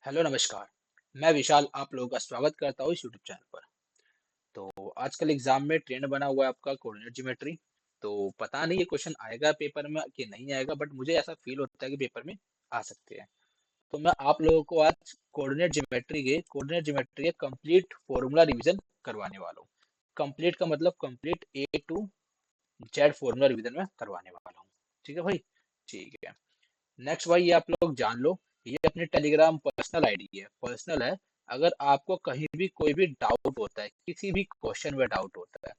Hello नमस्कार। मैं विशाल आप लोगों का स्वागत करता हूँ इस यूट्यूब चैनल पर। तो आजकल एग्जाम में ट्रेंड बना हुआ है आपका कोऑर्डिनेट ज्योमेट्री। तो पता नहीं ये क्वेश्चन आएगा पेपर में कि नहीं आएगा, बट मुझे ऐसा फील होता है कि पेपर में आ सकते हैं। तो मैं आप लोगों को आज कोऑर्डिनेट ज्योमेट्री के कंप्लीट फॉर्मूला रिवीजन करवाने वाला हूँ। कंप्लीट का मतलब complete A to Z formula revision में करवाने वाला हूँ। ठीक है भाई। ठीक है। नेक्स्ट भाई ये आप लोग जान लो, ये अपने टेलीग्राम पर्सनल आईडी है, पर्सनल है। अगर आपको कहीं भी कोई भी डाउट होता है, किसी भी क्वेश्चन में डाउट होता है,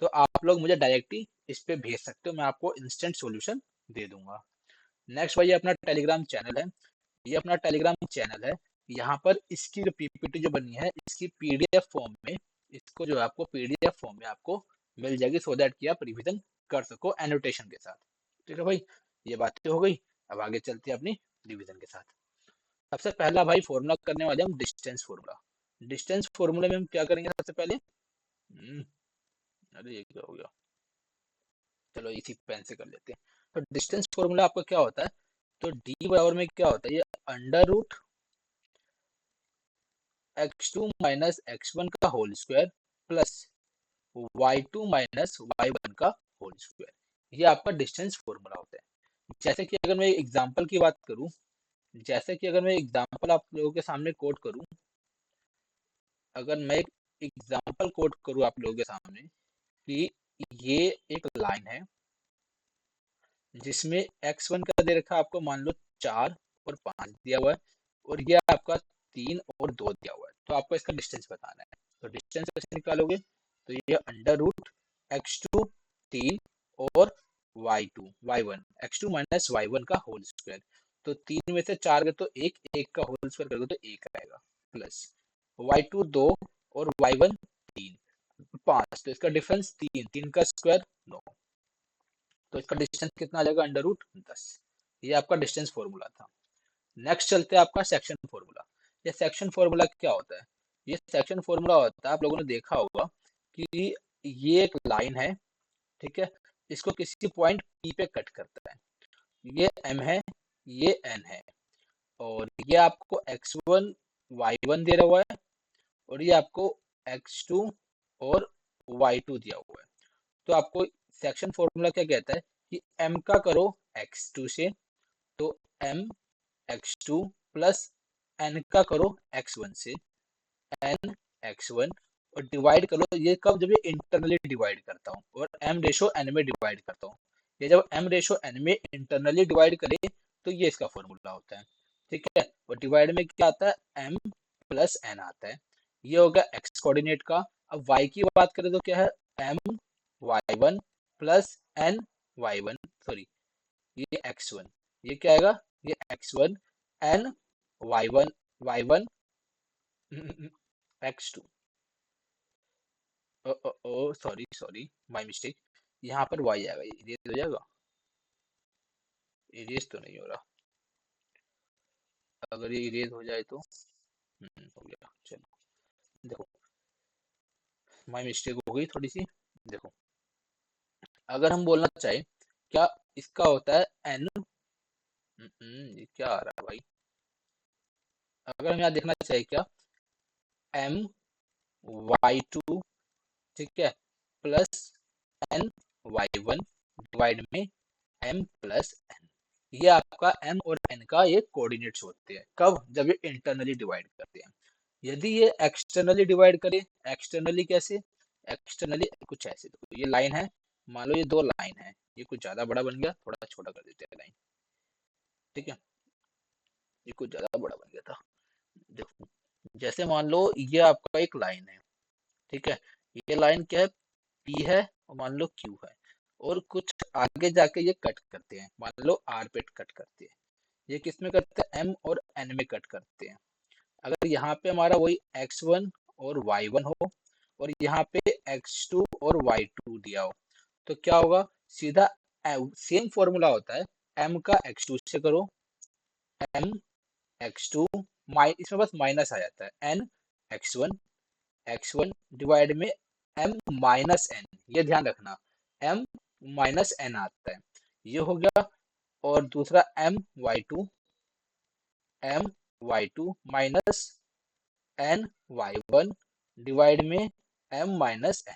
तो आप लोग मुझे डायरेक्टली इस पे भेज सकते हो, मैं आपको इंस्टेंट सॉल्यूशन दे दूंगा। नेक्स्ट भाई ये अपना टेलीग्राम चैनल है, ये अपना टेलीग्राम चैनल है। यहाँ पर इसकी जो पीपीटी जो बनी है, इसकी पीडीएफ फॉर्म में, इसको जो है आपको पीडीएफ फॉर्म में आपको मिल जाएगी, सो दैट कि आप रिविजन कर सको एनोटेशन के साथ। ठीक है भाई। ये बातें हो गई। अब आगे चलते हैं अपनी रिवीजन के साथ। सबसे पहला भाई फॉर्मूला करने वाले हम डिस्टेंस फॉर्मूला। डिस्टेंस फॉर्मूले में हम क्या करेंगे सबसे पहले। अरे ये क्या हो गया। चलो इसी पेन से कर लेते हैं। तो डिस्टेंस फॉर्मूला आपका क्या होता है, तो डी बराबर में क्या होता है, ये under root x2 minus x1 का whole square plus y2 minus y1 का होल स्क्वायर। ये आपका डिस्टेंस फॉर्मूला होता है। जैसे कि अगर मैं एग्जांपल की बात करूं, जैसे कि अगर मैं एग्जांपल आप लोगों के सामने कोट करूं, अगर मैं एक एग्जांपल कोट करूं आप लोगों के सामने कि ये एक लाइन है जिसमें x1 का दे रखा है आपको, मान लो 4 और 5 दिया हुआ है, और ये आपका 3 और 2 दिया हुआ है। तो आपको इसका डिस्टेंस बताना है। तो डिस्टेंस कैसे निकालोगे, तो ये अंडर रूट x2 3 और y1 x2 माइनस y1 का होल स्क्वायर। तो 3 में से 4 गए तो एक, एक का होल स्क्वायर करोगे तो 1 आएगा, प्लस y2 2 और y1 3 5। तो इसका डिफरेंस 3, 3 का स्क्वायर 9। तो इसका डिस्टेंस कितना आ जाएगा, अंडर रूट 10। ये आपका डिस्टेंस फॉर्मूला था। नेक्स्ट चलते हैं आपका सेक्शन फॉर्मूला। ये सेक्शन फॉर्मूला क्या होता है, ये सेक्शन फॉर्मूला होता है, आप लोगों ने देखा होगा कि ये एक लाइन है, ठीक है, इसको किसी पॉइंट P पे कट करता है। ये M है, ये N है, और ये आपको x1 y1 दे रहा हुआ है, और ये आपको x2 और y2 दिया हुआ है। तो आपको सेक्शन फॉर्मूला क्या कहता है कि m का करो x2 से, तो m x2 प्लस n का करो x1 से, n x1, और डिवाइड करो, ये कब, जब ये इंटरनली डिवाइड करता हूँ और m रेशो n में डिवाइड करता हूँ। ये जब m रेशो n में इंटरनली डिवाइड करे तो ये इसका फॉर्मूला होता है। ठीक है। और डिवाइड में क्या आता है, m प्लस n आता है। ये हो गया x कोऑर्डिनेट का। अब y की बात करें तो क्या है, m y1 plus n y1, sorry ये x1, ये क्या आएगा, ये x1 n y1 y1 x2। Oh oh oh sorry sorry, my mistake. यहाँ पर y आएगा, ये इरेज हो जाएगा, इरेज तो नहीं हो रहा। अगर ये इरेज हो जाए तो हो गया। चलो देखो, माय मिस्टेक हो गई थोड़ी सी। देखो, अगर हम बोलना चाहे क्या, इसका होता है n, ये क्या आ रहा है भाई, अगर हम यहाँ देखना चाहे क्या, m y2, ठीक है, प्लस n y1 डिवाइड में m प्लस n। ये आपका m और n का ये कोऑर्डिनेट्स होते हैं, कब, जब ये इंटरनली डिवाइड करते हैं। यदि ये एक्सटर्नली डिवाइड करे, एक्सटर्नली कैसे, एक्सटर्नली कुछ ऐसे, तो ये लाइन है, मान लो ये दो लाइन है, ये कुछ ज्यादा बड़ा बन गया, थोड़ा छोटा कर देते हैं लाइन। ठीक है, ये कुछ ज्यादा बड़ा बन गया था। देखो, जैसे मान लो ये आपका एक लाइन है, ठीक है, ये लाइन क्या है, P है, और मान लो Q है, और कुछ आगे जाके ये कट करते हैं, मान लो R पे कट करते हैं। ये किस में करते हैं, M और N में कट करते हैं। अगर यहाँ पे हमारा वही x1 और y1 हो, और यहाँ पे x2 और y2 दिया हो, तो क्या होगा, सीधा सेम फॉर्मूला होता है, m का x2 से करो, m x2, इसमें बस माइनस आ जाता है, n x1, x1 डिवाइड में m माइनस n, ये ध्यान रखना, m माइनस n आता है, ये हो गया। और दूसरा m y2, m y2 minus n y1 divide में m माइनस n,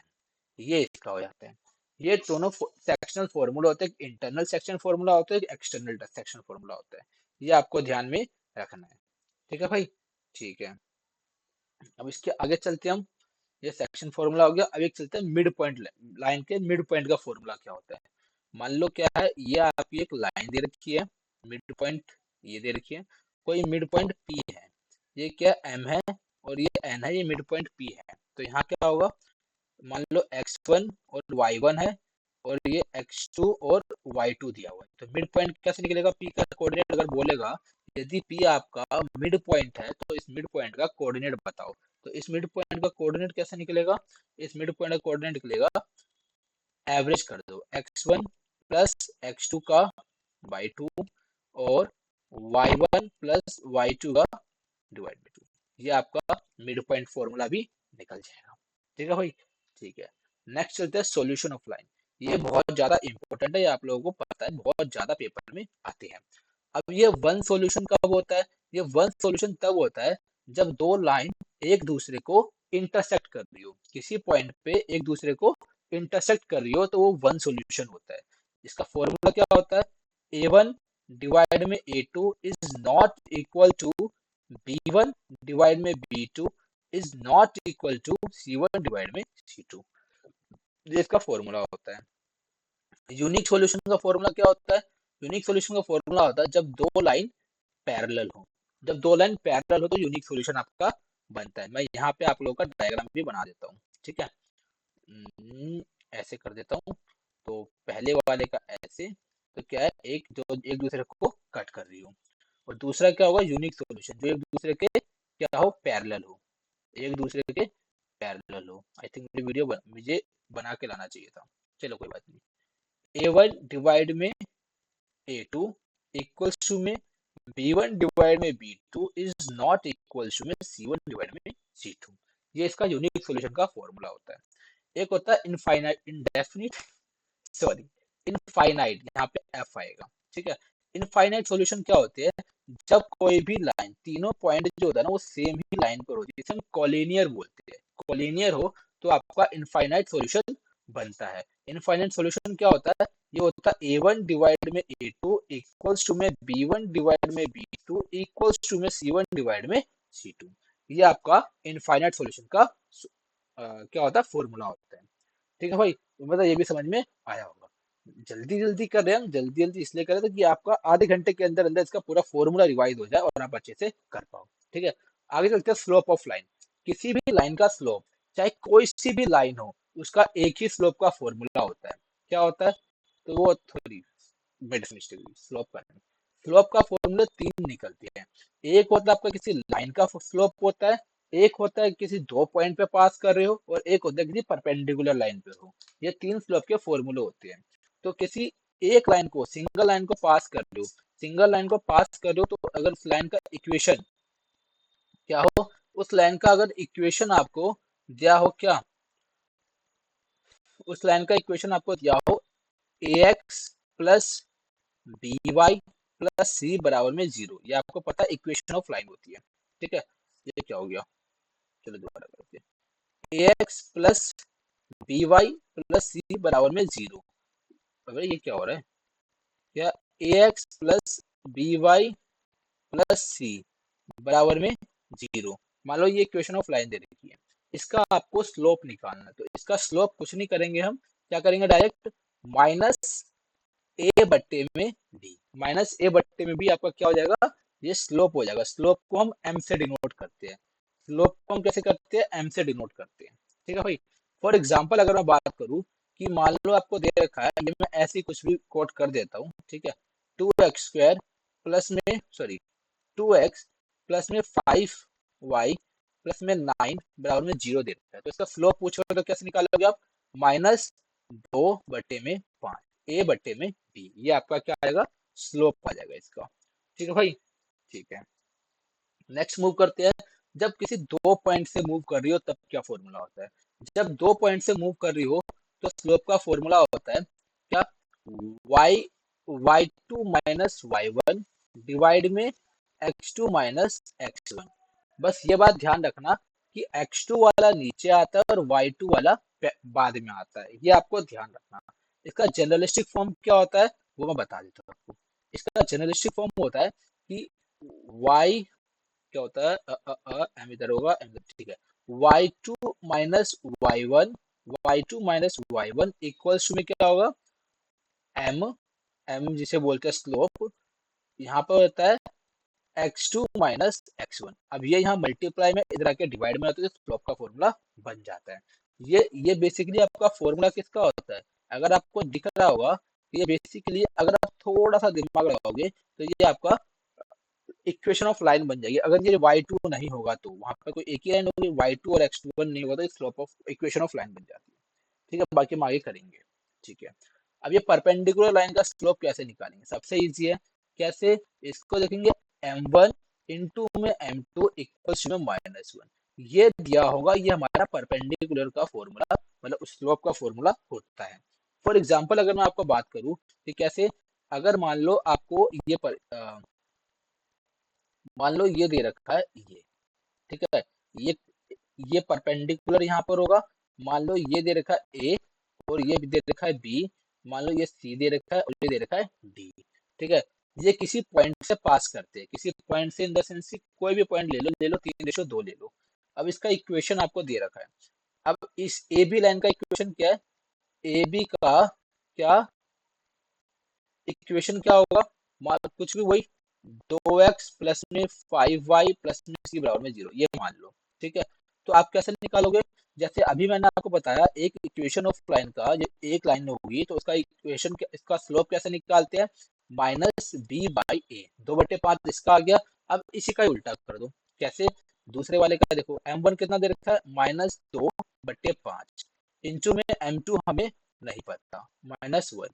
ये इसका हो जाता है। ये दोनों सेक्शनल फॉर्मूला होते हैं, इंटरनल सेक्शन फॉर्मूला होता है, एक्सटर्नल सेक्शन फॉर्मूला होता है। ये आपको ध्यान में रखना है, ठीक है भाई। ठीक है, अब इसके आगे चलते हैं हम। ये सेक्शन फॉर्मूला हो गया। अब एक चलते हैं मिड पॉइंट, लाइन के मिड पॉइंट का फॉर्मूला क्या होता है। मान लो क्या है, ये आपकी एक लाइन दे रखी है, मिड पॉइंट ये दे रखी है, कोई मिड पॉइंट पी है, ये क्या एम है और ये एन है, ये मिड पॉइंट पी है। तो यहाँ क्या होगा, मान लो x1 और y1 है और ये x2 और y2 दिया हुआ है, तो मिड पॉइंट कैसे निकलेगा, p का कोऑर्डिनेट अगर बोलेगा, यदि p आपका मिड पॉइंट है तो इस मिड पॉइंट का कोऑर्डिनेट बताओ। तो इस मिड पॉइंट का कोऑर्डिनेट कैसे निकलेगा, इस मिड पॉइंट का कोऑर्डिनेट निकलेगा, एवरेज कर दो x1 प्लस x2 का y2 और y1 प्लस y2 का डिवाइड बाई 2, ये आपका मिड पॉइंट फॉर्मूला भी निकल जाएगा, ठीक है भाई। ठीक है, नेक्स्ट चलते हैं सॉल्यूशन ऑफ लाइन। ये बहुत ज्यादा इंपॉर्टेंट है, ये आप लोगों को पता है, बहुत ज्यादा पेपर में आते हैं। अब ये वन सॉल्यूशन कब होता है, ये वन सॉल्यूशन तब होता है जब दो लाइन एक दूसरे को इंटरसेक्ट कर रही हो, किसी पॉइंट पे एक दूसरे को इंटरसेक्ट कर रही हो, तो वो वन सॉल्यूशन होता है। इसका फॉर्मूला क्या होता है, a1 डिवाइड में a2 is not equal to b1 divide में b2 is not equal to c1 divide में c2, ये इसका फॉर्मूला होता है। यूनिक सॉल्यूशन का फॉर्मूला क्या होता है, यूनिक सॉल्यूशन का फॉर्मूला होता है जब दो लाइन पैरेलल हो, जब दो लाइन पैरेलल हो तो यूनिक सॉल्यूशन आपका बनता है। मैं यहाँ पे आप लोगों का डायग्राम भी बना देता हूँ, ठीक है। ऐसे कर देता हूँ, तो पहले वाले का ऐसे, तो क्या है, एक जो एक दूसरे को कट कर रही हो, और दूसरा क्या होगा, यूनिक सॉल्यूशन, जो एक दूसरे के क्या हो, पैरेलल हो, एक दूसरे के पैरेलल हो। आई थिंक मुझे बना के लाना चाहिए था, चलो कोई बात नहीं। a1 डिवाइड में a2 इक्वल्स टू में b1 डिवाइड में b2 is not equals to में c1 डिवाइड में c2, ये इसका यूनिक सॉल्यूशन का फॉर्मूला होता है। एक होता है इनफाइनाइट, इंडेफिनिट, सॉरी इनफाइनाइट, यहाँ पे f आएगा, ठीक है। इनफाइनाइट सॉल्यूशन क्या होते हैं, जब कोई भी लाइन, तीनों पॉइंट जो होता है ना वो सेम ही लाइन पर होती है, जिसे हम कोलिनियर बोलते हैं। कोलिनियर हो तो आपका इनफाइनाइट सॉल्यूशन बनता है। इनफाइनाइट सॉल्यूशन क्या होता है, ये होता है a1 डिवाइड में a2 इक्वल्स टू में b1 डिवाइड में b2 इक्वल्स टू में c1 डिवाइड में c2, ये आपका इनफाइनाइट सॉल्यूशन का क्या होता है, फॉर्मूला होता है, ठीक है भाई। मतलब ये भी समझ में आया होगा। जल्दी जल्दी कर रहे हैं हम, जल्दी जल्दी इसलिए कर रहे थे कि आपका आधे घंटे के अंदर अंदर इसका पूरा फॉर्मूला रिवाइज हो जाए और आप अच्छे से कर पाओ, ठीक है। आगे चलते हैं स्लोप ऑफ लाइन। किसी भी लाइन का स्लोप, चाहे कोई सी भी लाइन हो, उसका एक ही स्लोप का फॉर्मूला होता है, क्या होता है, तो वो थोड़ी मिड स्लोप का, स्लोप का फॉर्मूला तीन निकलते हैं। एक होता है आपका किसी लाइन का स्लोप होता है, एक होता है किसी दो पॉइंट पे पास कर रहे हो, और एक होता है किसी परपेंडिकुलर लाइन पे हो। ये तीन स्लोप के फॉर्मूले होते हैं। तो किसी एक लाइन को, सिंगल लाइन को पास कर रहे हो, सिंगल लाइन को पास कर रहे हो, तो अगर उस लाइन का इक्वेशन क्या हो, उस लाइन का अगर इक्वेशन आपको दिया हो, क्या उस लाइन का इक्वेशन आपको दिया हो, ax plus B Y plus C बराबर में 0, ये आपको पता है इक्वेशन ऑफ लाइन होती है, ठीक है। ये क्या हो गया, चलो दोबारा करते हैं, ax plus B Y plus C बराबर में 0। अबे ये क्या हो रहा है, क्या ax plus B Y plus C बराबर में 0, मान लो ये इक्वेशन ऑफ लाइन दे रखी है, इसका आपको स्लोप निकालना है। तो इसका स्लोप कुछ नहीं करेंगे हम, क्या करेंगे, डायरेक्ट माइनस ए बट्टे में बी, माइनस ए बट्टे में बी आपका क्या हो जाएगा, ये स्लोप हो जाएगा। स्लोप को हम एम से डिनोट करते हैं, स्लोप को हम कैसे करते हैं, एम से डिनोट करते हैं, ठीक है भाई। फॉर एग्जाम्पल अगर मैं बात करूं कि मान लो आपको दे रखा है, ये मैं ऐसे ही कुछ भी कोट कर देता हूँ, ठीक है, 2x² प्लस में, सॉरी 2x प्लस में 5y प्लस में 9 बराबर में 0 दे रखा है, तो इसका स्लोप पूछोगे तो कैसे निकालोगे आप, माइनस 2/5 ए बट्टे में बी, ये आपका क्या आएगा, स्लोप आ जाएगा इसका, ठीक है भाई। ठीक है, नेक्स्ट मूव करते हैं। जब किसी दो पॉइंट से मूव कर रही हो तब क्या फॉर्मूला होता है, जब दो पॉइंट से मूव कर रही हो तो स्लोप का फॉर्मूला होता है क्या, y y2 minus y1 divide में x2 माइनस x1। बस ये बात ध्यान रखना कि x2 वाला नीचे आता है और y2 वाला बाद में आता है, ये आपको ध्यान रखना। इसका जनरलिस्टिक फॉर्म क्या होता है वो मैं बता देता हूँ आपको। इसका जनरलिस्टिक फॉर्म होता है कि y क्या होता है, m इधर होगा, m ठीक है, y2 minus y1 equals to में क्या होगा, m जिसे बोलते हैं स्लोप, यहाँ पर होता है x2 माइनस x1। अब ये यहाँ मल्टीप्लाई में इधर आके डिवाइड में आता है तो स्लोप का फॉर्मूला बन जाता है। ये बेसिकली आपका फॉर्मूला किसका होता है, अगर आपको दिख रहा होगा, ये बेसिकली अगर आप थोड़ा सा दिमाग लगाओगे तो ये आपका इक्वेशन ऑफ लाइन बन जाएगी। अगर ये y2 नहीं होगा तो वहां पर कोई एक ही लाइन होगी, y2 और x1 नहीं होगा तो slope of equation of line बन जाती है। ठीक है, बाकी हम आगे करेंगे। ठीक है, अब ये परपेंडिकुलर लाइन का स्लोप कैसे निकालेंगे, सबसे इजी है। कैसे, इसको देखेंगे m1 इंटू में m2 इक्वल्स में -1, ये दिया होगा, ये हमारा परपेंडिकुलर का फॉर्मूला मतलब स्लोप का फॉर्मूला होता है। फॉर एग्जांपल अगर मैं आपको बात करूं कि कैसे, अगर मान लो आपको मान लो ये दे रखा है ये, ठीक है, ये परपेंडिकुलर यहाँ पर होगा, मान लो ये दे रखा है ए और ये दे रखा है बी, मान लो ये सी दे रखा है और ये दे रखा है डी। ठीक है, ये किसी पॉइंट से पास करते हैं, किसी पॉइंट से इन द सेंस कोई भी पॉइंट ले लो 3:2 ले लो। अब इसका इक्वेशन आपको दे रखा है। अब इस ए बी लाइन का इक्वेशन क्या है, ए बी का क्या इक्वेशन क्या होगा, कुछ भी वही 2x प्लस में 5y प्लस में c बराबर में 0, ये मान लो। ठीक है, तो आप कैसे निकालोगे, जैसे अभी मैंने आपको बताया एक इक्वेशन ऑफ लाइन का, ये एक लाइन होगी तो उसका इक्वेशन इसका स्लोप कैसे निकालते हैं, -b/a, 2/5 इसका आ गया। अब इसी का उल्टा कर दो, कैसे, दूसरे वाले का देखो, m1 कितना दे रखा है, -2/5 इंटू में m2 हमें नहीं पता, -1।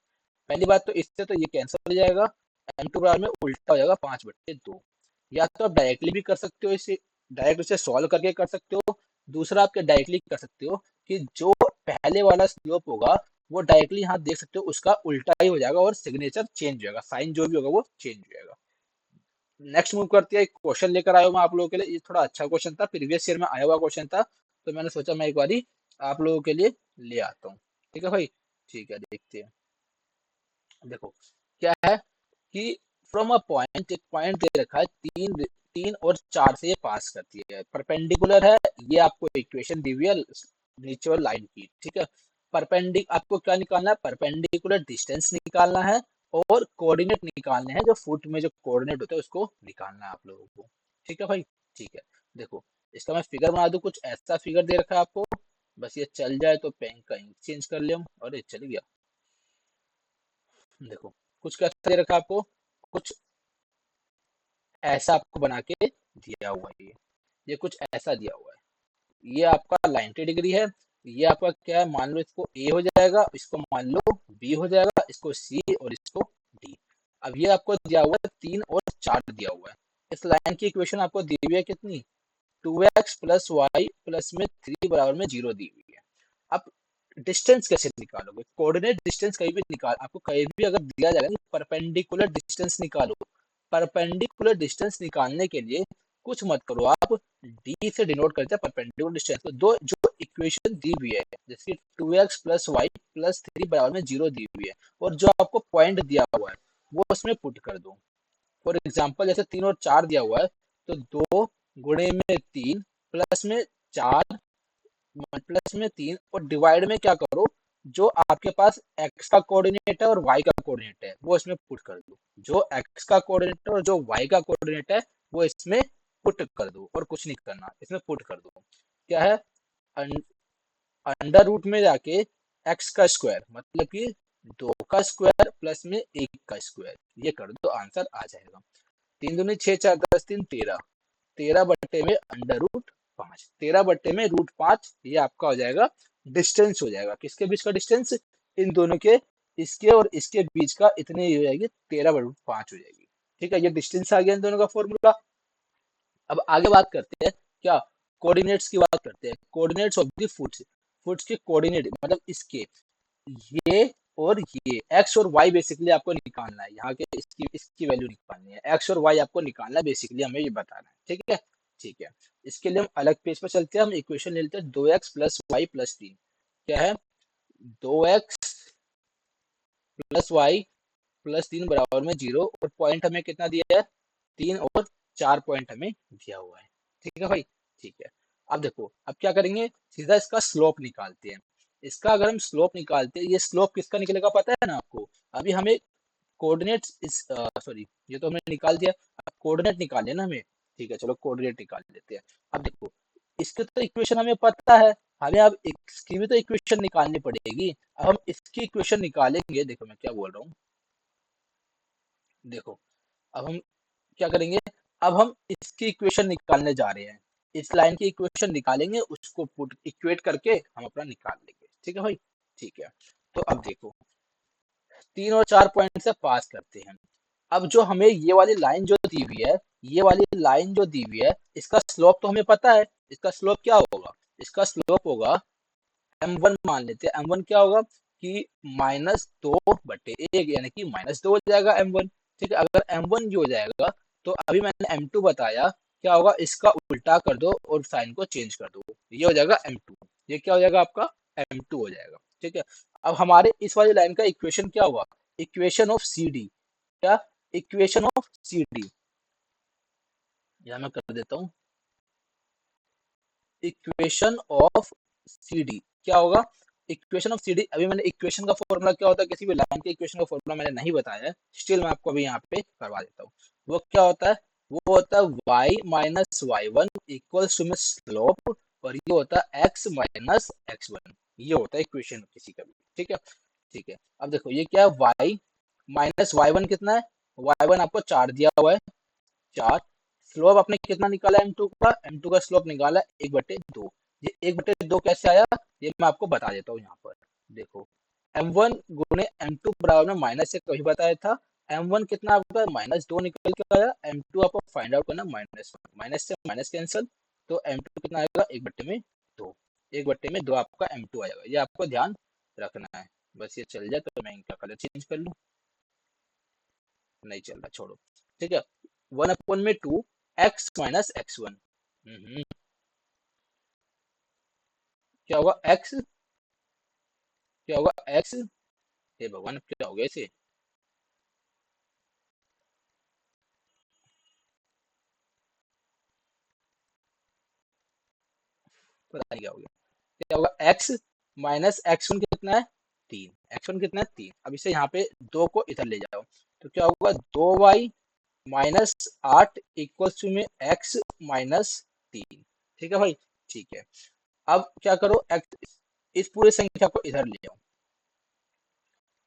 पहली बात तो इससे तो ये कैंसिल हो जाएगा, m2 बराबर में उल्टा हो जाएगा 5/2। या तो आप डायरेक्टली भी कर सकते हो, इसे डायरेक्ट इसे सॉल्व करके कर सकते हो। दूसरा आप डायरेक्टली कर सकते हो कि जो पहले वाला स्लोप होगा वो डायरेक्टली यहाँ देख सकते हो, उसका उल्टा ही हो जाएगा और सिग्नेचर चेंज हो जाएगा, साइन जो भी होगा वो चेंज हो जाएगा। नेक्स्ट मूव करते हैं, एक क्वेश्चन लेकर आया हूँ मैं आप लोगों के लिए, ये थोड़ा अच्छा क्वेश्चन था, प्रीवियस ईयर में आया हुआ क्वेश्चन था, तो मैंने सोचा मैं एक बारी आप लोगों के लिए ले आता हूँ। ठीक है भाई, ठीक है, देखते हैं। देखो क्या है कि फ्रॉम अ पॉइंट, एक पॉइंट दे रखा है, 3 और 4 से ये पास करती है, परपेंडिकुलर है, ये आपको इक्वेशन दी हुई है नीचे वाली लाइन की। ठीक है, आपको क्या निकालना है, परपेंडिकुलर डिस्टेंस निकालना है और कोऑर्डिनेट निकालने हैं, जो फुट में जो कोऑर्डिनेट होता है उसको निकालना है आप लोगों को। ठीक है भाई, ठीक है, देखो इसका मैं फिगर बना दूं, कुछ ऐसा फिगर दे रखा है आपको, बस ये चल जाए तो पेन का इंक चेंज कर ले हम, और ये चल गया। देखो कुछ कैसा दे रखा है आपको, कुछ ऐसा आपको बना के दिया हुआ है, ये कुछ ऐसा दिया हुआ है, ये आपका 90 डिग्री है, ये आपका क्या है, मान लो इसको ए हो जाएगा, इसको मान लो बी हो जाएगा, इसको सी और इसको डी। अब ये आपको दिया हुआ है 3 और 4 दिया हुआ है, इस लाइन की इक्वेशन आपको दी हुई है कितनी, 2x प्लस वाई प्लस में 3 बराबर में 0 दी हुई है। अब डिस्टेंस कैसे निकालोगे, कोऑर्डिनेट डिस्टेंस कहीं भी निकाल, आपको कहीं भी अगर दिया जाएगा परपेंडिकुलर डिस्टेंस निकालो, परपेंडिकुलर डिस्टेंस निकालने के लिए कुछ मत करो, आप डी से डिनोट करते हैं परपेंडिकुलर डिस्टेंस को। दो जो इक्वेशन दी हुई है, जैसे 2x प्लस वाई प्लस 3 बराबर में 0 दी हुई है, और जो आपको पॉइंट दिया हुआ है वो उसमें पुट कर दो। फॉर एग्जाम्पल जैसे 3 और 4 दिया हुआ है, तो 2 गुणे में 3 प्लस में 4 प्लस में 3 और डिवाइड में क्या करो, जो आपके पास x का कोऑर्डिनेट है और y का कोऑर्डिनेट है वो इसमें पुट कर दो, जो x का कोऑर्डिनेट है और जो y का कोऑर्डिनेट है वो इसमें पुट कर दो, और कुछ नहीं करना, इसमें पुट कर दो। क्या है, अंडर रूट में जाके x का स्क्वायर मतलब कि 2 का स्क्वायर प्लस में 1 का स्क्वायर, ये कर दो, आंसर आ जाएगा। 3 दूनी 6, 4 10 3 13, 13 बट्टे में √5, 13 बट्टे में √5, ये आपका हो जाएगा डिस्टेंस, हो जाएगा किसके बीच का डिस्टेंस, इन दोनों के, इसके और इसके बीच का, इतने ही हो जाएगी, 13/5 हो जाएगी। ठीक है, ये डिस्टेंस आ गया इन दोनों का फॉर्मूला। अब आगे बात करते हैं क्या, कोऑर्डिनेट्स की बात करते हैं, coordinates of the foots, foots के कोऑर्डिनेट मतलब इसके, ये और ये एक्स और वाई बेसिकली आपको निकालना है, यहाँ के इसकी वैल्यू निकालनी है, एक्स और वाई आपको निकालना है, बेसिकली हमें ये बताना है। ठीक है, ठीक है। इसके लिए हम अलग पेज पर चलते हैं, हम इक्वेशन ले लेते हैं 2x प्लस वाई प्लस 3। क्या है? 2x प्लस वाई प्लस 3 बराबर में 0, और पॉइंट हमें कितना दिया है? 3 और 4 पॉइंट हमें दिया हुआ है। ठीक है भाई, ठीक है। अब देखो, अब क्या करेंगे, सीधा इसका स्लोप निकालते हैं। इसका अगर हम स्लोप निकालते हैं, ये स्लोप किसका निकलेगा पता है ना आपको? अभी हमें कोऑर्डिनेट्स इस सॉरी, ये तो हमने निकाल दिया, अब कोऑर्डिनेट निकाले ना हमें। ठीक है, चलो कोऑर्डिनेट निकाल लेते हैं। अब देखो, इसके तो इक्वेशन हमें पता है, हमें अब इसकी भी तो इक्वेशन निकालनी पड़ेगी। अब हम इसकी इक्वेशन निकालेंगे, देखो मैं क्या बोल रहा हूँ, देखो अब हम क्या करेंगे, अब हम इसकी इक्वेशन निकालने जा रहे हैं, इस लाइन की इक्वेशन निकालेंगे, उसको पुट इक्वेट करके हम अपना निकाल लेंगे। ठीक है भाई, ठीक है। तो अब देखो, 3 और 4 पॉइंट से पास करते हैं। अब जो हमें ये वाली लाइन जो दी हुई है, ये वाली लाइन जो दी हुई है, इसका स्लोप तो हमें पता है। इसका स्लोप क्या होगा? इसका स्लोप होगा m1, मान लेते हैं m1 क्या होगा कि -2/1, यानी कि -2 हो जाएगा m1। ठीक है, अगर m1 जो हो जाएगा, तो अभी मैंने m2 बताया, क्या होगा, इसका उल्टा कर दो और साइन को चेंज कर दो, ये हो जाएगा m2। ये क्या हो जाएगा आपका? m2 हो जाएगा। ठीक है, अब हमारे इस वाली लाइन का इक्वेशन क्या हुआ? Equation of C D. क्या? इक्वेशन ऑफ सी डी, यह मैं कर देता हूँ, इक्वेशन ऑफ सी डी क्या होगा? इक्वेशन ऑफ सी डी, अभी मैंने इक्वेशन का फॉर्मूला क्या होता है, किसी भी लाइन के इक्वेशन का फॉर्मूला मैंने नहीं बताया है, स्टिल मैं आपको अभी यहाँ पे करवा देता हूँ। वो क्या होता है? वो होता है y minus y one equals to m slope, और ये होता है x माइनस एक्स वन, ये होता है इक्वेशन किसी का भी। ठीक है, ठीक है। अब देखो, ये क्या है? y माइनस वाई वन कितना है? वाई वन आपको 4 दिया हुआ है, 4। स्लोप आपने कितना निकाला m2 का? m2 का स्लोप निकाला 1/2। ये 1/2 कैसे आया, ये मैं आपको बता देता हूँ यहाँ पर। देखो, m1 गुणे m2 बराबर में माइनस से कभी बताया था, m1 कितना आपका -2 निकल के आया, m2 आपको फाइंड आउट करना -1, माइनस से माइनस कैंसिल, तो m2 कितना आएगा? 1/2, 1/2 आपका m2 आएगा, ये आपको ध्यान रखना है। बस ये चल जाए तो मैं इनका कलर चेंज कर लूँ, नहीं चल रहा, छोड़ो। ठीक है, 1/2 x माइनस एक्स वन, क्या होगा x, क्या होगा x, हे भगवान क्या हो गया इसे, पता नहीं क्या हो गया। क्या होगा? x माइनस एक्स वन कितना है? 3। एक्स वन कितना है? 3। अब इसे यहाँ पे 2 को इधर ले जाओ, तो क्या होगा? 2y माइनस 8 इक्वल्स टू में x माइनस 3। ठीक है भाई, ठीक है। अब क्या करो, इस पूरे संख्या को इधर ले आओ,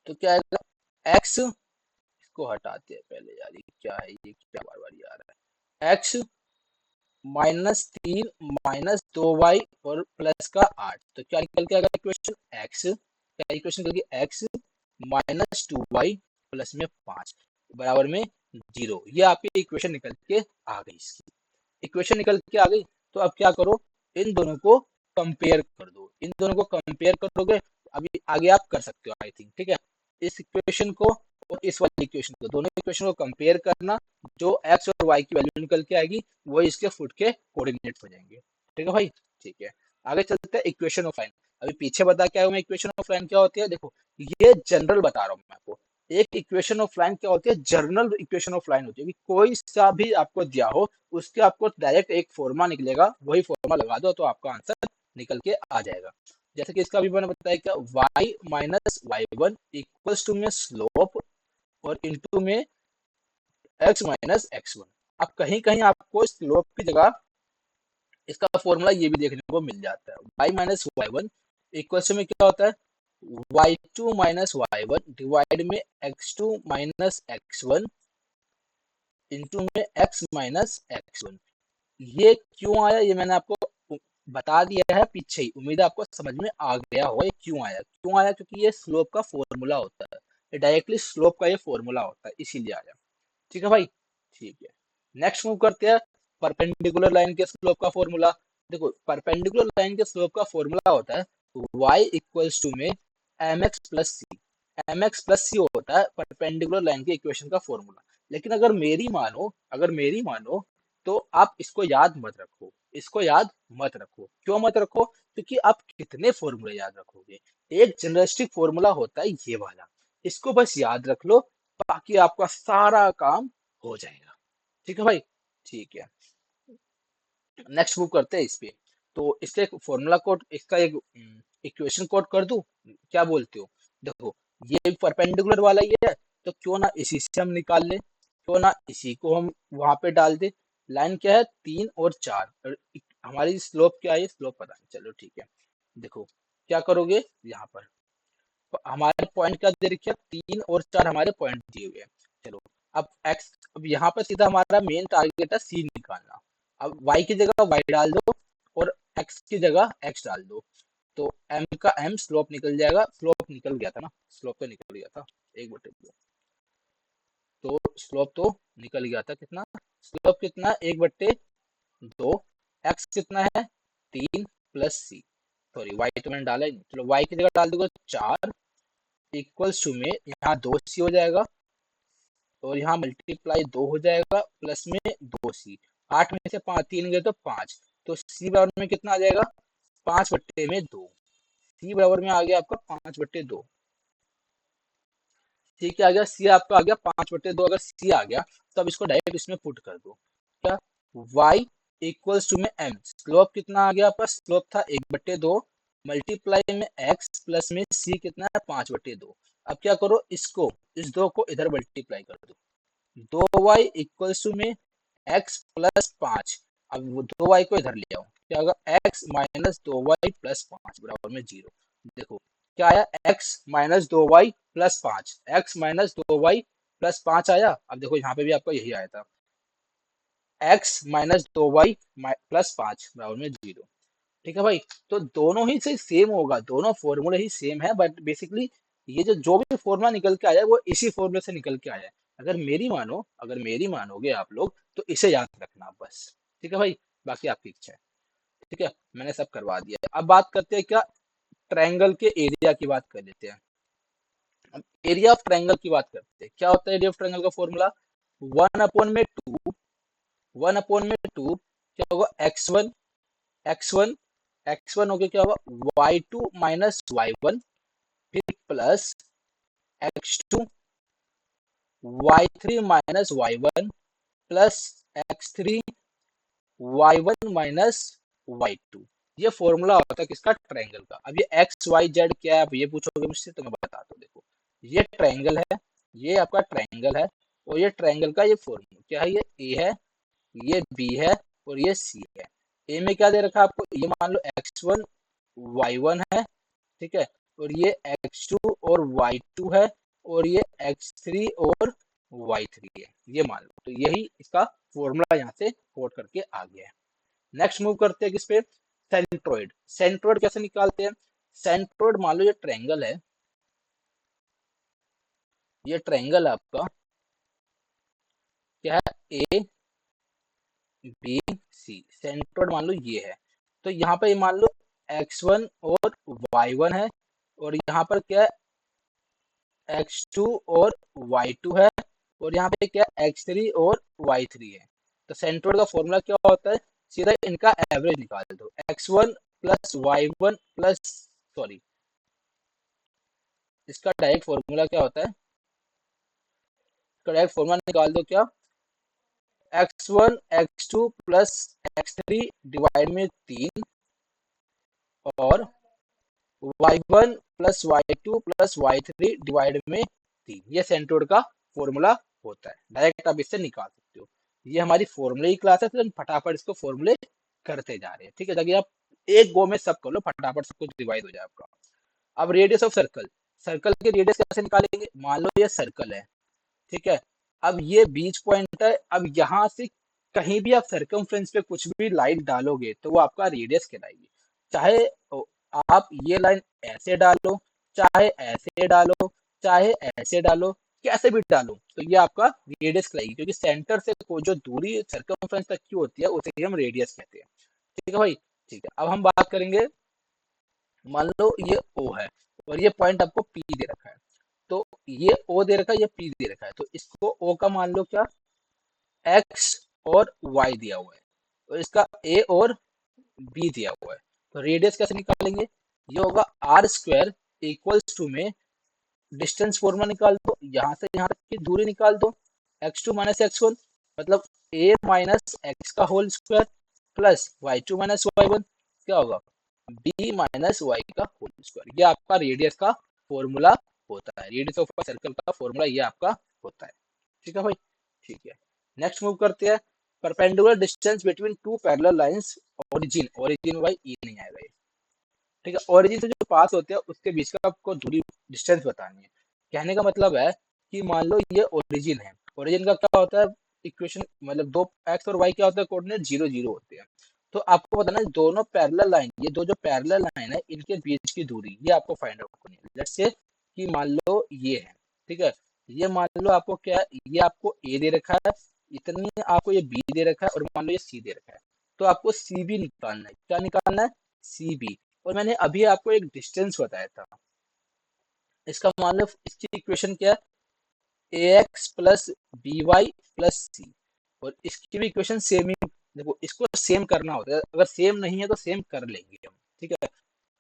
तो क्या आएगा? x, इसको हटाते हैं पहले, यार ये क्या है, ये क्या बार बार आ रहा है, x -3 -2y और प्लस का 8, तो क्या निकल के आएगा इक्वेशन? x, क्या इक्वेशन निकल गई? x -2y प्लस में 5 बराबर में 0। ये आपकी इक्वेशन निकल के आ गई, इसकी इक्वेशन निकल के आ गई। तो अब क्या करो, इन दोनों को कंपेयर कर दो, इन दोनों को कंपेयर करोगे, अभी आगे आप कर सकते हो आई थिंक। ठीक है, इस इक्वेशन को और इस वाली इक्वेशन को, दोनों इक्वेशन को कंपेयर करना, जो एक्स और वाई की वैल्यू निकल के आएगी, वो इसके फुट के कोऑर्डिनेट हो जाएंगे। ठीक है भाई, ठीक है। आगे चलते हैं इक्वेशन ऑफ लाइन। अभी पीछे बता के आया हूं मैं, इक्वेशन ऑफ लाइन क्या होती है। देखो, ये जनरल बता रहा हूँ मैं आपको। एक इक्वेशन ऑफ लाइन क्या होती है? जर्नल इक्वेशन ऑफ लाइन होती है कि कोई सा भी आपको दिया हो, उसके आपको डायरेक्ट एक फॉर्मा निकलेगा, वही फॉर्मा लगा दो तो आपका आंसर निकल के आ जाएगा। जैसे कि इसका भी मैंने बताया, क्या y minus y one equals to m slope और into m x minus x one. अब कहीं कहीं आपको स्लोप की जगह इसका फॉर्मूला ये भी देखने को मिल जाता है, y minus y one equals m क्या होता है? y2 minus y one divide में x2 minus x one into में x माइनस एक्स वन। ये क्यों आया, ये मैंने आपको बता दिया है पीछे ही, उम्मीद है आपको समझ में आ गया होगा ये क्यों आया। क्यों आया? क्योंकि ये स्लोप का फॉर्मूला होता है, ये डायरेक्टली स्लोप का ये फॉर्मूला होता है, इसीलिए आया। ठीक है भाई, ठीक है। नेक्स्ट मूव करते हैं परपेंडिकुलर लाइन के स्लोप का फॉर्मूला। देखो, परपेंडिकुलर लाइन के स्लोप का फॉर्मूला होता है y इक्वल्स टू में mx प्लस सी। mx प्लस सी होता है परपेंडिकुलर लाइन के इक्वेशन का फॉर्मूला। लेकिन अगर मेरी मानो तो आप इसको याद मत रखो, इसको याद मत रखो। क्यों मत रखो? क्योंकि आप कितने फॉर्मूले याद रखोगे। एक जनरलिस्टिक फॉर्मूला होता है ये वाला, इसको बस याद रख लो, बाकी आपका सारा काम हो जाएगा। ठीक है भाई? ठीक है, नेक्स्ट मूव करते हैं इस पे। तो इसका एक फॉर्मूला कोड, इसका एक इक्वेशन कोड कर दूं, क्या बोलते हो? देखो, ये परपेंडिकुलर वाला ही है, तो क्यों ना इसी से हम निकाल ले, क्यों ना इसी को हम वहां पे डाल दे। लाइन क्या है? 3 और 4, और हमारी स्लोप क्या है? स्लोप पता नहीं, चलो ठीक है। देखो क्या करोगे यहाँ पर, हमारे पॉइंट क्या दे रखा है? 3 और 4 हमारे पॉइंट दिए हुए हैं। चलो, अब एक्स, अब यहाँ पर सीधा हमारा मेन टारगेट है सी निकालना। अब वाई की जगह वाई डाल दो और एक्स की जगह एक्स डाल दो, तो एम का एम स्लोप निकल जाएगा। स्लोप निकल गया था ना, स्लोप तो निकल गया था, 1/2। तो स्लोप तो निकल गया था, कितना स्लोप, कितना 1/2। एक्स कितना है? 3 प्लस सी, सॉरी वाई तो मैंने डाला ही नहीं, चलो वाई की जगह डाल दूंगा 4, इक्वल्स टू में यहाँ 2 सी हो जाएगा, और यहाँ मल्टीप्लाई 2 हो जाएगा, प्लस में 2 सी। 8 में से 5 3 गए तो 5, तो सी बराबर में कितना आ जाएगा? 5/2। सी बराबर में आ गया आपका 5/2। सी क्या आ गया? सी आपका आ गया 5/2। अगर सी आ गया तो अब इसको डायरेक्ट इसमें पुट कर दो, क्या? y इक्वल्स टू में m, स्लोप कितना आ गया आपका? स्लोप था 1/2, मल्टीप्लाई में x प्लस में c कितना है? 5/2। अब क्या करो, इसको, इस 2 को इधर मल्टीप्लाई कर दो, 2y इक्वल्स टू में x+5। अब वो 2y को इधर ले आओ, क्या होगा? x-2y+5 बराबर में 0। देखो क्या आया? x-2y+5, x-2y+5 आया। अब देखो यहाँ पे भी आपका यही आया था, x-2y+5 बराबर में 0। ठीक है भाई? तो दोनों ही से सेम होगा, दोनों फॉर्मूले ही सेम है, बट बेसिकली ये जो भी फॉर्मूला निकल के आया है वो इसी फॉर्मूले से निकल के आया है। अगर मेरी मानोगे आप लोग तो इसे याद रखना बस। ठीक है भाई? बाकी आपकी इच्छा है। ठीक है, मैंने सब करवा दिया है। अब बात करते हैं क्या, ट्रायंगल के एरिया की बात कर लेते हैं। अब एरिया ऑफ ट्रायंगल की बात करते हैं। क्या होता है एरिया ऑफ ट्रायंगल का फॉर्मूला? 1/2, 1/2 क्या होगा? x1 x1 हो गया, क्या होगा? y2 - y1, फिर plus x2 y3 - y1 plus x3 y1 - y2। ये फॉर्मूला होता है किसका? ट्रायंगल का। अब ये एक्स वाई जेड क्या है, आप ये पूछोगे मुझसे तो मैं बताता हूँ। देखो, ये ट्रायंगल है, ये आपका ट्रायंगल है, और ये ट्रायंगल का ये फॉर्मूला क्या है? ये ए है, ये बी है, और ये सी है। ए में क्या दे रखा है आपको? ये मान लो x1 y1 है, ठीक है, और ये x2 और y2 है, और ये x3 और y3 है, ये मान लो। तो यही इसका फॉर्मूला यहाँ से कोट करके आ गया है। नेक्स्ट मूव करते हैं किस पे? सेंट्रोइड। सेंट्रोइड कैसे निकालते हैं? सेंट्रोइड मान लो ये ट्रायंगल है, ये ट्रायंगल है आपका, क्या है? ए बी सी, सेंट्रोइड मान लो ये है। तो यहाँ पे मान लो x1 और y1 है, और यहाँ पर क्या है? x2 और y2 है, और यहाँ पे क्या? x3 और y3 है। तो सेंट्रोइड का फॉर्मूला क्या होता है? सीधा इनका एवरेज निकाल दो, x1 plus y1 plus, sorry, इसका डायरेक्ट फॉर्मूला क्या होता है? इसका डायरेक्ट फॉर्मूला निकाल दो, क्या? x1 x2 plus x3 divide में 3, और y1 plus y2 plus y3 divide में 3। ये सेंट्रोइड का फॉर्मूला होता है, डायरेक्ट आप इससे निकाल सकते हो। ये हमारी फॉर्मूले की क्लास है, तो हम फटाफट इसको फॉर्मूले करते जा रहे हैं। ठीक है, ताकि आप एक गो में सब कर लो, फटाफट सब कुछ डिवाइड हो जाए आपका। अब रेडियस ऑफ सर्कल, सर्कल की रेडियस कैसे निकालेंगे? मान लो ये सर्कल है, ठीक है, अब ये बीच पॉइंट है। अब यहाँ से कहीं भी आप सर्कमफ्रेंस पे कुछ भी लाइन डालोगे तो वो आपका रेडियस कहलाएगी। चाहे आप ये लाइन ऐसे डालो, चाहे ऐसे डालो, चाहे ऐसे डालो, कैसे भी डालो, तो ये आपका रेडियस कहलाएगी, क्योंकि सेंटर से को जो दूरी सर्कमफ्रेंस तक की होती है उसे ही हम रेडियस कहते हैं। ठीक है भाई? ठीक है, अब हम बात करेंगे, मान लो ये ओ है और ये पॉइंट आपको पी दे रखा है, तो ये ओ दे रखा है, ये पी दे रखा है, तो इसको ओ का मान लो क्या, एक्स और वाई दिया हुआ है, और इसका ए और बी दिया हुआ है। तो रेडियस कैसे निकालेंगे, ये होगा आर स्क्वायर इक्वल्स टू में डिस्टेंस फॉर्मूला निकाल दो, यहाँ से यहाँ तक की दूरी निकाल दो, x2 माइनस x1 मतलब a माइनस एक्स का whole square plus y2 minus y1 क्या होगा, b माइनस y का होल स्क्वायर। ये आपका रेडियस का फॉर्मूला होता है, रेडियस ऑफ सर्कल का फॉर्मूला ये आपका होता है। ठीक है भाई, ठीक है। नेक्स्ट मूव करते हैं, perpendicular distance between two parallel lines, origin, origin भाई ये नहीं आएगा ये, ठीक है। ओरिजिन से जो पास होते हैं उसके बीच का आपको दूरी डिस्टेंस बतानी है। कहने का मतलब है कि मान लो ये ओरिजिन है, ओरिजिन का क्या होता है इक्वेशन, मतलब दो एक्स और वाई क्या होता है कोऑर्डिनेट 0 0 होते हैं। तो आपको बताना है दोनों पैरेलल लाइन, ये दो जो पैरेलल लाइन है इनके बीच की दूरी ये आपको फाइंड आउट करनी है। लेट्स से कि मान लो ये है, ठीक है, ये मान लो आपको क्या है, ये आपको ए दे रखा है, इतनी आपको ये बी दे रखा है, और मान लो ये सी दे रखा है। तो आपको सी बी निकालना है, क्या निकालना है, सी बी। और मैंने अभी आपको एक डिस्टेंस बताया था, इसका मान लो इसकी इक्वेशन क्या है, A X plus B Y plus C, और इसकी भी इक्वेशन सेम ही, देखो इसको सेम करना होता है, अगर सेम नहीं है तो सेम कर लेंगे हम, ठीक है।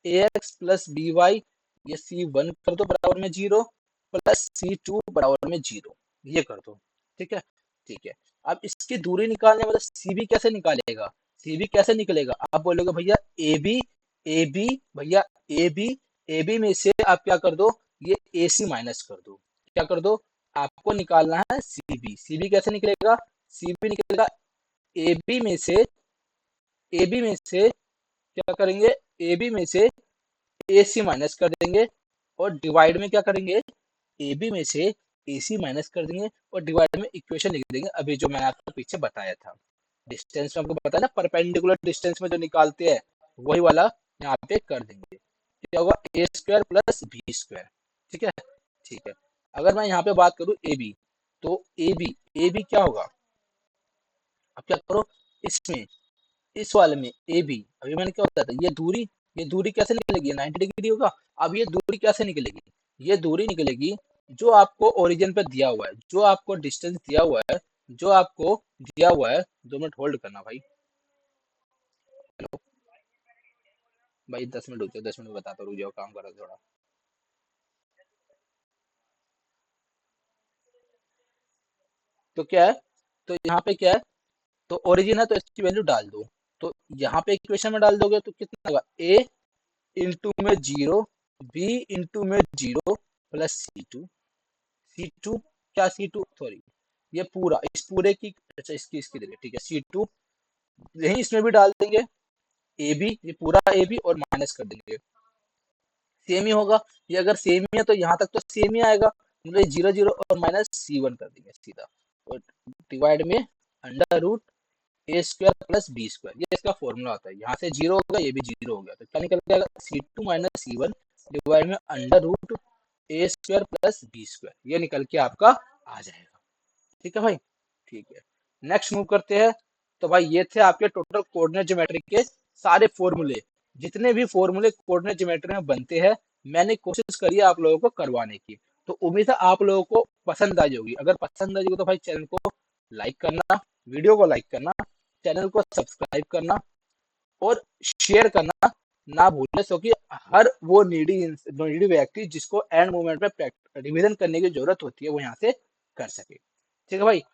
A X plus B Y, ये सी वन कर दो बराबर में 0 प्लस सी टू बराबर में 0, ये कर दो, ठीक है, ठीक है। अब इसकी दूरी निकालने मतलब सी बी कैसे निकालेगा, सी बी कैसे निकलेगा, आप बोलोगे भैया ए बी, ए बी, भैया ए बी, ए बी में से आप क्या कर दो, ये ए सी माइनस कर दो, क्या कर दो, आपको निकालना है सी बी। सी बी कैसे निकलेगा, सी बी निकलेगा ए बी में से, ए बी में से क्या करेंगे, ए बी में से ए सी माइनस कर देंगे, और डिवाइड में क्या करेंगे, ए बी में से ए सी माइनस कर देंगे, और डिवाइड में इक्वेशन लिख देंगे अभी जो मैंने आपको पीछे बताया था। डिस्टेंस में आपको बताया ना, परपेंडिकुलर डिस्टेंस में जो निकालते हैं वही वाला यहाँ पे कर देंगे, क्या होगा, ए स्क्वायर प्लस बी स्क्वायर, ठीक है, ठीक है। अगर मैं यहाँ पे बात करूँ ए बी, तो ए बी क्या होगा, अब क्या करो इसमें, इस वाले में ए बी, अभी मैंने क्या बताया था, ये दूरी कैसे निकलेगी, 90 डिग्री होगा। अब ये दूरी कैसे निकलेगी, ये दूरी निकलेगी जो आपको ओरिजिन पे दिया हुआ है, जो आपको डिस्टेंस दिया हुआ है, जो आपको दिया हुआ है। 2 मिनट होल्ड करना भाई, हेलो भाई, 10 मिनट रुक जाओ, 10 मिनट में बताता हूँ, रुक जाओ, काम कर रहा हूँ थोड़ा। तो क्या है, तो यहाँ पे क्या है, तो ओरिजिन है तो इसकी वैल्यू डाल दो, तो यहाँ पे इक्वेशन में डाल दोगे तो कितना होगा, ए इंटू में 0, बी इंटू में 0 प्लस सी टू क्या, सी टू सॉरी, ये पूरा इस पूरे की, अच्छा इसकी जगह, ठीक है, सी टू यही इसमें भी डाल देंगे, ए बी, ये पूरा ए बी और माइनस कर देंगे, सेम ही होगा। ये अगर सेम ही है तो यहाँ तक तो सेम ही आएगा, मतलब 0 0 और माइनस सी1 कर देंगे सीधा, और डिवाइड में under root A square plus B square, ये इसका फॉर्मूला होता है। यहाँ से 0 होगा, ये भी 0 हो गया, तो क्या निकल जाएगा, C two minus C one divide में under root A square plus B square, ये निकल के आपका आ जाएगा। ठीक है भाई, ठीक है। नेक्स्ट मूव करते हैं। तो भाई ये थे आपके टोटल कोऑर्डिनेट ज्योमेट्री के सारे फॉर्मूले, जितने भी फॉर्मूले कोऑर्डिनेट ज्योमेट्री में बनते हैं, मैंने कोशिश करी है आप लोगों को करवाने की। तो उम्मीद है आप लोगों को पसंद आई होगी, अगर पसंद आई होगी तो भाई चैनल को लाइक करना, वीडियो को लाइक करना, चैनल को सब्सक्राइब करना और शेयर करना ना भूले, सो कि हर वो नीडी व्यक्ति जिसको एंड मोमेंट में रिवीजन करने की जरूरत होती है वो यहाँ से कर सके। ठीक है भाई।